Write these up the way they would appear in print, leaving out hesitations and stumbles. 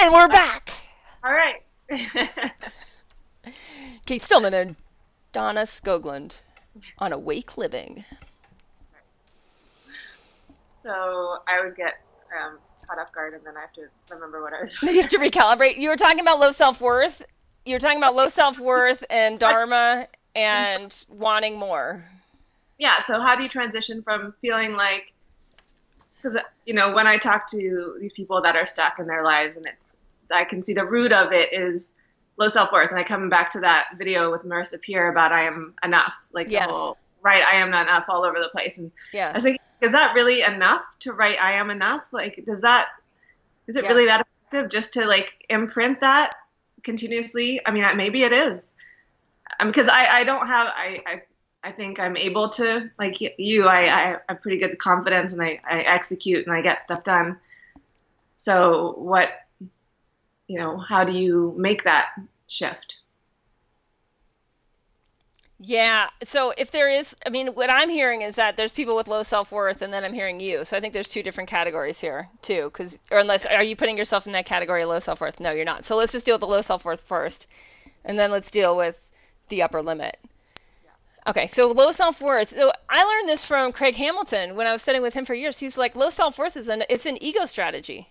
And we're back. All right. Cate Stillman and Donna Skoglund on Awake Living. So I always get caught off guard, and then I have to remember what I was. You have to recalibrate. You were talking about low self-worth. You were talking about low self-worth and What's dharma and wanting more. yeah? So how do you transition from feeling like, because when I talk to these people that are stuck in their lives, and I can see the root of it is low self-worth, and I come back to that video with Marissa Peer about I am enough, like the Yes. whole right, I am not enough all over the place, and I was Yes. thinking, is that really enough to write I am enough? Like, is it Yeah. really that effective just to like imprint that continuously? I mean, maybe it is, because I don't have I think I'm able to, like you, I have pretty good confidence, and I execute and I get stuff done. So how do you make that shift? Yeah. So if there is, I mean, what I'm hearing is that there's people with low self-worth, and then I'm hearing you. So I think there's two different categories here too. Or unless, are you putting yourself in that category of low self-worth? No, you're not. So let's just deal with the low self-worth first, and then let's deal with the upper limit. Okay, so low self-worth. So I learned this from Craig Hamilton when I was studying with him for years. He's like, low self-worth it's an ego strategy.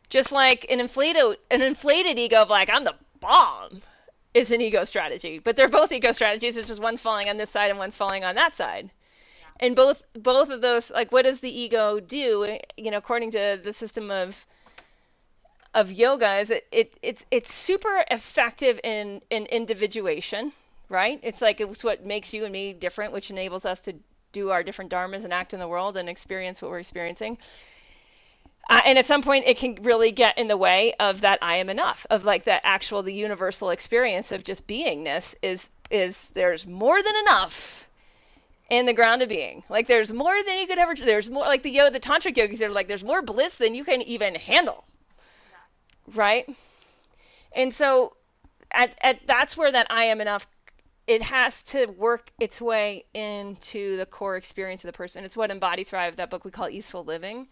Just like an inflated ego of like, I'm the bomb is an ego strategy. But they're both ego strategies. It's just one's falling on this side and one's falling on that side. And both of those, like, what does the ego do? According to the system of yoga, is it's super effective in individuation, right? It's like it's what makes you and me different, which enables us to do our different dharmas and act in the world and experience what we're experiencing. And at some point, it can really get in the way of that I am enough, of like the universal experience of just beingness is there's more than enough in the ground of being. Like there's more than you could ever, there's more, like the tantric yogis are like, there's more bliss than you can even handle, right? And so that's where that I am enough, it has to work its way into the core experience of the person. It's what Embody Thrive, that book we call Easeful Living,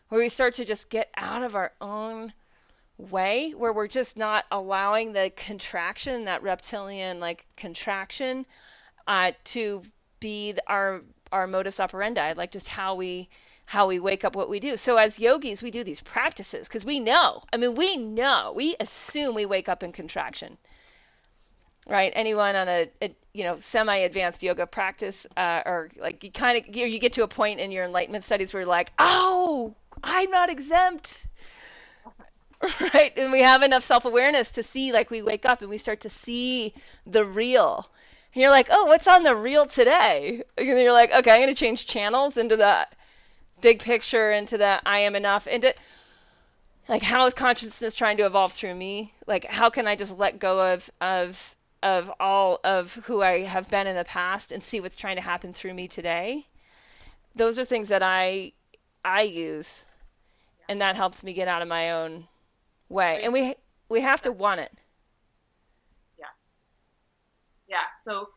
where we start to just get out of our own way, where we're just not allowing the contraction, that reptilian like contraction, to be our modus operandi, like just how we wake up, what we do. So as yogis, we do these practices because we assume we wake up in contraction, right? Anyone on a semi-advanced yoga practice, or like you get to a point in your enlightenment studies where you're like, oh, I'm not exempt, right? And we have enough self-awareness to see, like, we wake up and we start to see the real. And you're like, oh, what's on the real today? And you're like, okay, I'm going to change channels into that big picture, into that I am enough, into like, how is consciousness trying to evolve through me? Like, how can I just let go of all of who I have been in the past and see what's trying to happen through me today? Those are things that I use, and that helps me get out of my own way. And we have to want it. Yeah. Yeah. So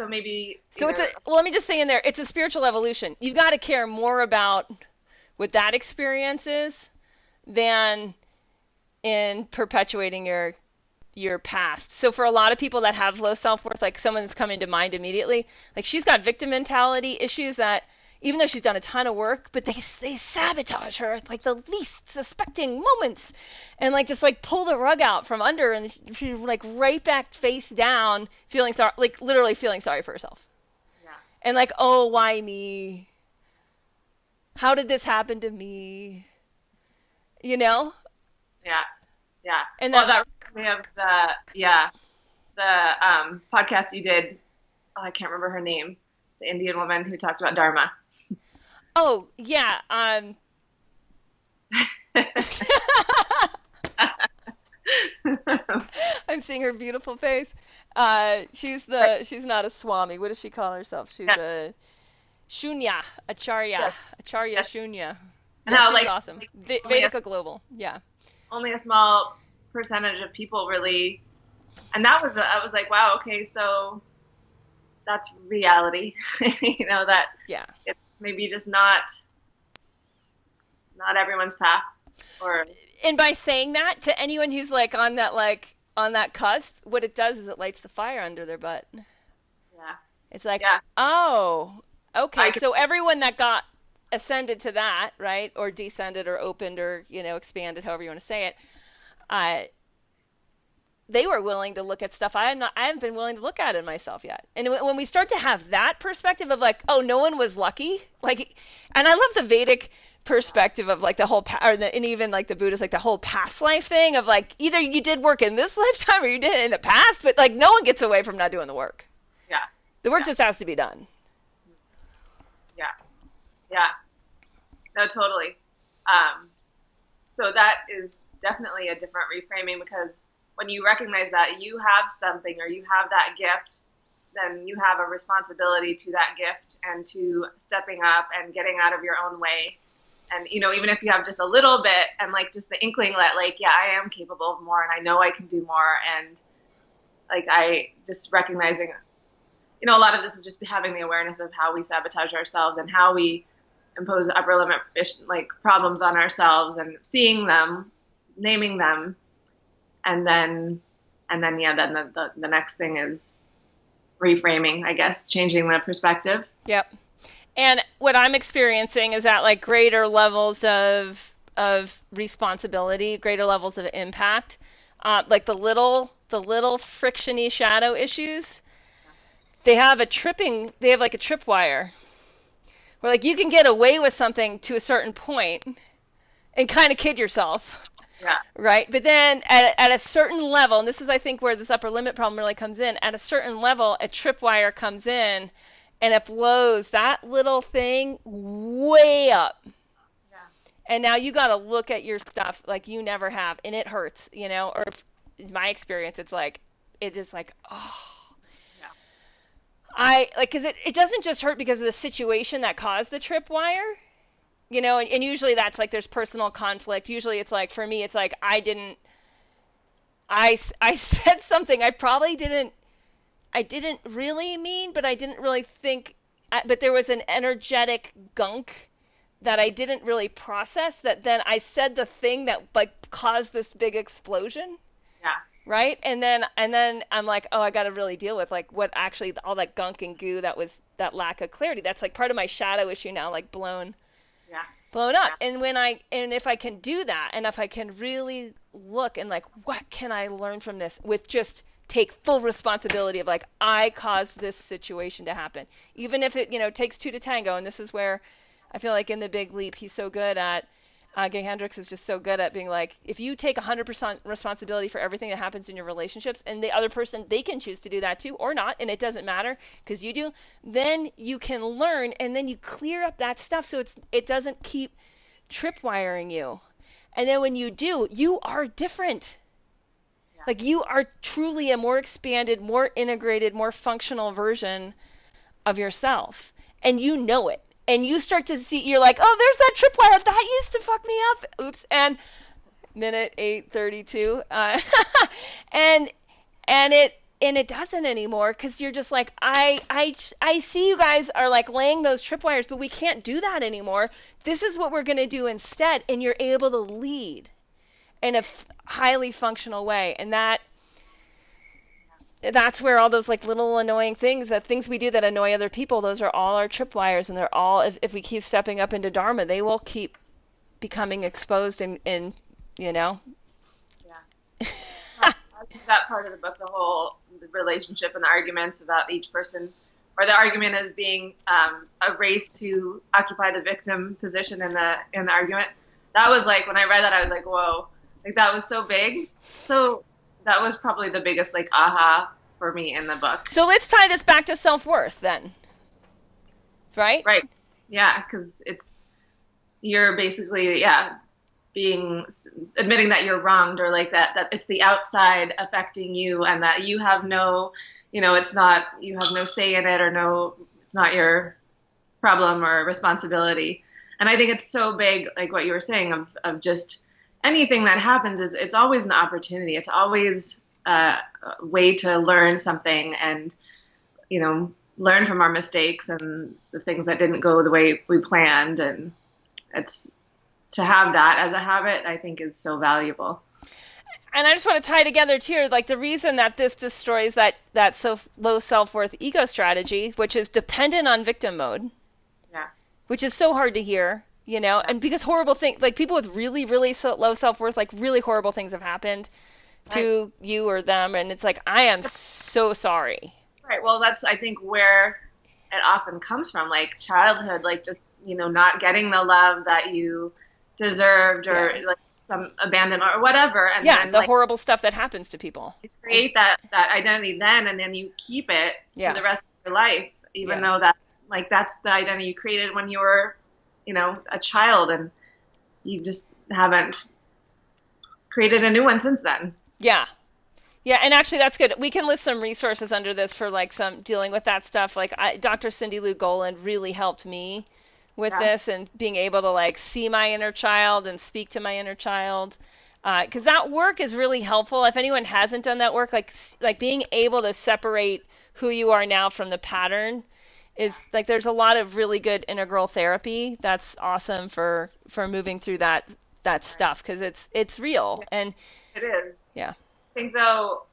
maybe. So let me just say in there, it's a spiritual evolution. You've got to care more about what that experience is than in perpetuating your past. So for a lot of people that have low self-worth, like someone that's coming to mind immediately, like she's got victim mentality issues that even though she's done a ton of work, but they sabotage her at like the least suspecting moments, and like just like pull the rug out from under, and she's like right back face down, feeling sorry, like literally feeling sorry for herself. Yeah. And like, oh, why me? How did this happen to me? You know? Yeah. Yeah. And well, that reminds me of the podcast you did. Oh, I can't remember her name. The Indian woman who talked about Dharma. Oh, yeah. I'm seeing her beautiful face. She's not a swami. What does she call herself? She's a Shunya, Acharya, Yes. Acharya Yes. Shunya. And Yeah, how, she's like, awesome. only Vedika Global. Yeah. only a small percentage of people really, and that was I was like, wow, okay, so that's reality. That Yeah. it's maybe just not everyone's path, Or And by saying that to anyone who's on that cusp, what it does is it lights the fire under their butt. yeah, It's like, yeah, oh, I okay, can, so everyone that got ascended to that, right, or descended or opened or, expanded, however you want to say it, uh, they were willing to look at stuff I haven't been willing to look at in myself yet. And when we start to have that perspective of like, oh, no one was lucky, like, and I love the Vedic perspective of like the whole and even like the Buddhist, like the whole past life thing of like either you did work in this lifetime or you did it in the past, but like no one gets away from not doing the work. yeah, The work yeah, just has to be done. yeah, yeah. No, totally. So that is definitely a different reframing, because when you recognize that you have something or you have that gift, then you have a responsibility to that gift and to stepping up and getting out of your own way. And, even if you have just a little bit and like just the inkling that like, yeah, I am capable of more and I know I can do more. And like, I just recognizing, a lot of this is just having the awareness of how we sabotage ourselves and how we impose upper limit like problems on ourselves, and seeing them, naming them, and then yeah, then the next thing is reframing, I guess, changing the perspective. Yep. And what I'm experiencing is at like greater levels of responsibility, greater levels of impact, like the little frictiony shadow issues. They have like a tripwire where like you can get away with something to a certain point and kind of kid yourself. Yeah. Right? But then at a certain level, and this is I think where this upper limit problem really comes in, at a certain level a tripwire comes in and it blows that little thing way up. Yeah. And now you got to look at your stuff like you never have, and it hurts, or in my experience it's like it is like, oh, because it doesn't just hurt because of the situation that caused the tripwire, and usually that's like there's personal conflict. Usually it's like, for me, it's like I said something I didn't really mean, but I didn't really think, but there was an energetic gunk that I didn't really process, that then I said the thing that like caused this big explosion. Yeah. Right? And then I'm like, oh, I got to really deal with like what actually all that gunk and goo that was that lack of clarity. That's like part of my shadow issue now, like blown up. Yeah. And if I can do that, and if I can really look and like, what can I learn from this, with just take full responsibility of like, I caused this situation to happen, even if it takes two to tango. And this is where I feel like in the Big Leap he's so good at, Gay Hendricks is just so good at being like, if you take 100% responsibility for everything that happens in your relationships, and the other person, they can choose to do that too or not, and it doesn't matter because you do, then you can learn, and then you clear up that stuff so it doesn't keep tripwiring you. And then when you do, you are different. Yeah. Like you are truly a more expanded, more integrated, more functional version of yourself, and you know it. And you start to see, you're like, oh, there's that tripwire that used to fuck me up. Oops. And minute 8:32, and it doesn't anymore, because you're just like, I see you guys are like laying those tripwires, but we can't do that anymore. This is what we're gonna do instead, and you're able to lead in a highly functional way, and that's where all those like little annoying things we do that annoy other people, those are all our tripwires, and they're all, if we keep stepping up into Dharma, they will keep becoming exposed and Yeah. I think that part of the book, the relationship and the arguments about each person, or the argument as being a race to occupy the victim position in the argument. That was like, when I read that, I was like, whoa, like that was so big. So that was probably the biggest like aha for me in the book. So let's tie this back to self-worth then. Right? Right. Yeah, because you're basically, admitting that you're wronged, or like that it's the outside affecting you, and that you have no, it's not, you have no say in it, or it's not your problem or responsibility. And I think it's so big, like what you were saying, of just anything that happens it's always an opportunity. It's always a way to learn something, and, learn from our mistakes and the things that didn't go the way we planned. And it's to have that as a habit, I think is so valuable. And I just want to tie together too, like the reason that this destroys that so low self-worth ego strategy, which is dependent on victim mode, Yeah. which is so hard to hear, Yeah. and because horrible things, like people with really, really low self-worth, like really horrible things have happened to you or them, and it's like, I am so sorry. Right. Well, that's, I think, where it often comes from, like childhood, like just, not getting the love that you deserved, or like some abandonment or whatever. And yeah, then, the like, horrible stuff that happens to people. You create that identity then, and then you keep it for the rest of your life, even though that's the identity you created when you were, a child, and you just haven't created a new one since then. Yeah. Yeah, and actually that's good. We can list some resources under this for like some dealing with that stuff. Like Dr. Cindy Lou Golan really helped me with this, and being able to like see my inner child and speak to my inner child. Because that work is really helpful. If anyone hasn't done that work, like being able to separate who you are now from the pattern is like, there's a lot of really good integral therapy that's awesome for moving through that stuff, because it's real. And it is. Yeah. I think though,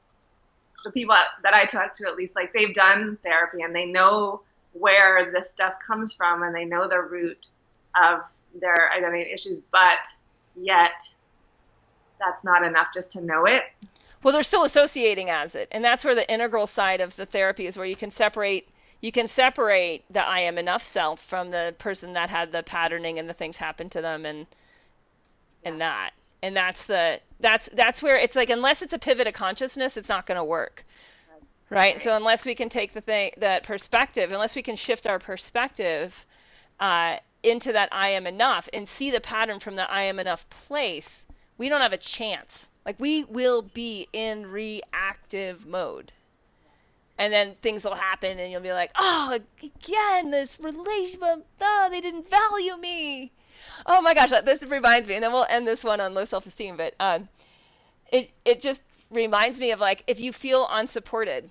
the people that I talk to, at least, like they've done therapy and they know where this stuff comes from, and they know the root of their identity issues, but yet that's not enough just to know it. Well, they're still associating as it, and that's where the integral side of the therapy is, where you can separate the I am enough self from the person that had the patterning and the things happen to them, and that's where it's like, unless it's a pivot of consciousness, it's not going to work. Right? So unless we can take that perspective, unless we can shift our perspective into that I am enough and see the pattern from the I am enough place, we don't have a chance. Like, we will be in reactive mode. And then things will happen and you'll be like, oh, again, this relationship, they didn't value me. Oh my gosh, this reminds me, and then we'll end this one on low self-esteem, but it just reminds me of, like, if you feel unsupported,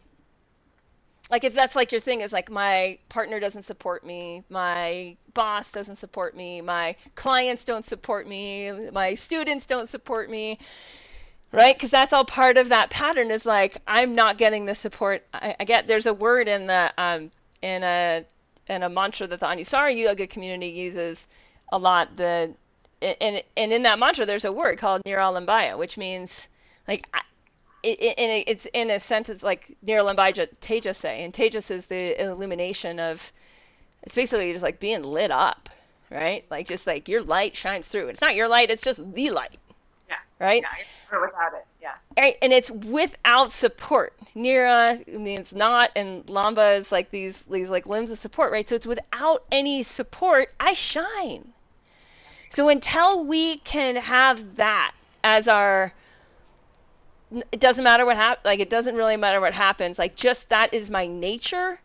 like if that's like your thing, is like, my partner doesn't support me, my boss doesn't support me, my clients don't support me, my students don't support me, right? Because that's all part of that pattern, is like, I'm not getting the support I get. There's a word in the in a mantra that the Anusara yoga community uses a lot. And in that mantra, there's a word called Niralambaya, which means, like, it's in a sense, it's like Niralambaya Tejas, and Tejas is the illumination of, it's basically just like being lit up, right? Like, just like your light shines through. It's not your light, it's just the light. Yeah. Right? Yeah, or without it. Yeah. Right? And it's without support. Nira means not, and Lamba is like these like limbs of support, right? So it's without any support, I shine. So until we can have that as our, it doesn't matter what happens, like, it doesn't really matter what happens, like, just that is my nature,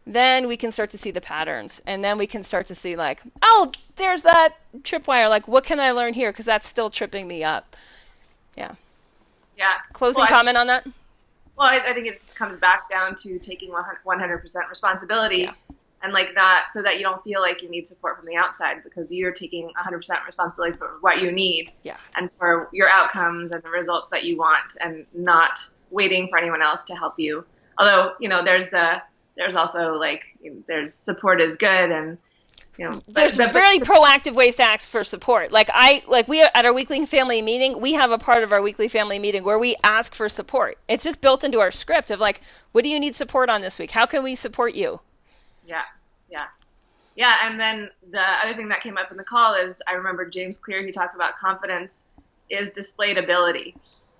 then we can start to see the patterns, and then we can start to see, like, oh, there's that tripwire, like, what can I learn here, because that's still tripping me up. Yeah. Closing comment on that? Well, I think it comes back down to taking 100% responsibility. Yeah. And, like, not so that you don't feel like you need support from the outside, because you're taking 100% responsibility for what you need, and for your outcomes and the results that you want, and not waiting for anyone else to help you. Although, there's also, like, there's support is good, and there's very proactive ways to ask for support. Like, we at our weekly family meeting, we have a part of our weekly family meeting where we ask for support. It's just built into our script of, like, what do you need support on this week? How can we support you? Yeah, and then the other thing that came up in the call is, I remember James Clear, he talks about confidence is displayed ability.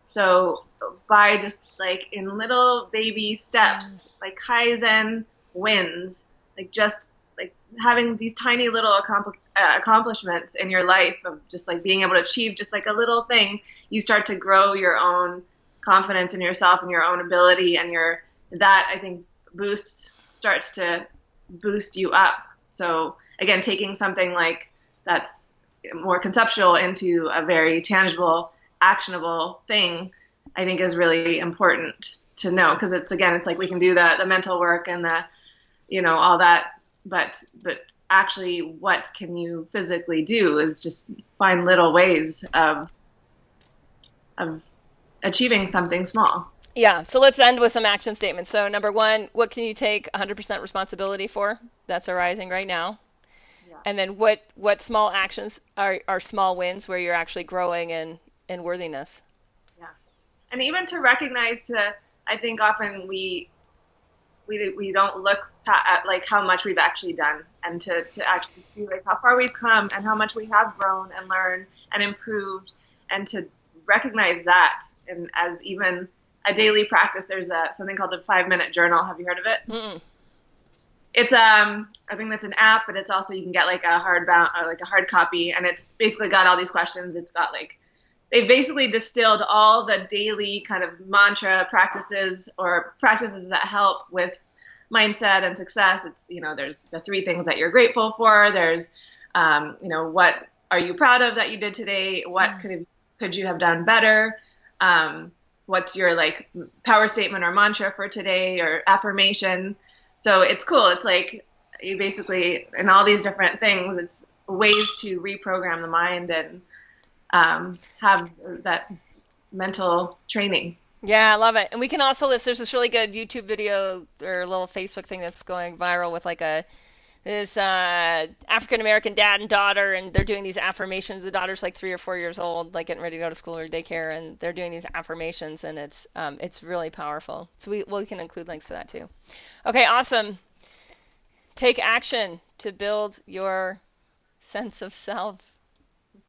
So by just, like, in little baby steps, like Kaizen wins, like, just like having these tiny little accomplishments in your life of just, like, being able to achieve just, like, a little thing, you start to grow your own confidence in yourself and your own ability, and that, I think, starts to boost you up. So again, taking something like that's more conceptual into a very tangible, actionable thing, I think is really important to know, because it's like we can do the mental work and the all that, but actually what can you physically do is just find little ways of achieving something small. Yeah, so let's end with some action statements. So, number one, what can you take 100% responsibility for that's arising right now? Yeah. And then what small actions are small wins where you're actually growing in worthiness? Yeah. And even to recognize to, I think often we don't look at like how much we've actually done, and to actually see like how far we've come and how much we have grown and learned and improved, and to recognize that. And as even a daily practice, there's something called the 5 minute journal. Have you heard of it? Mm-mm. It's I think that's an app, but it's also you can get like a hardbound or like a hard copy, and it's basically got all these questions. It's got like they've basically distilled all the daily kind of mantra practices or practices that help with mindset and success. It's, there's the 3 things that you're grateful for. There's, what are you proud of that you did today? What could you have done better? What's your like power statement or mantra for today or affirmation? So it's cool. It's like you basically, in all these different things, it's ways to reprogram the mind and have that mental training. Yeah, I love it. And we can also list. There's this really good YouTube video or little Facebook thing that's going viral with like this African American dad and daughter, and they're doing these affirmations. The daughter's like 3 or 4 years old, like getting ready to go to school or daycare, and they're doing these affirmations, and it's really powerful. So we can include links to that too. Okay, awesome. Take action to build your sense of self.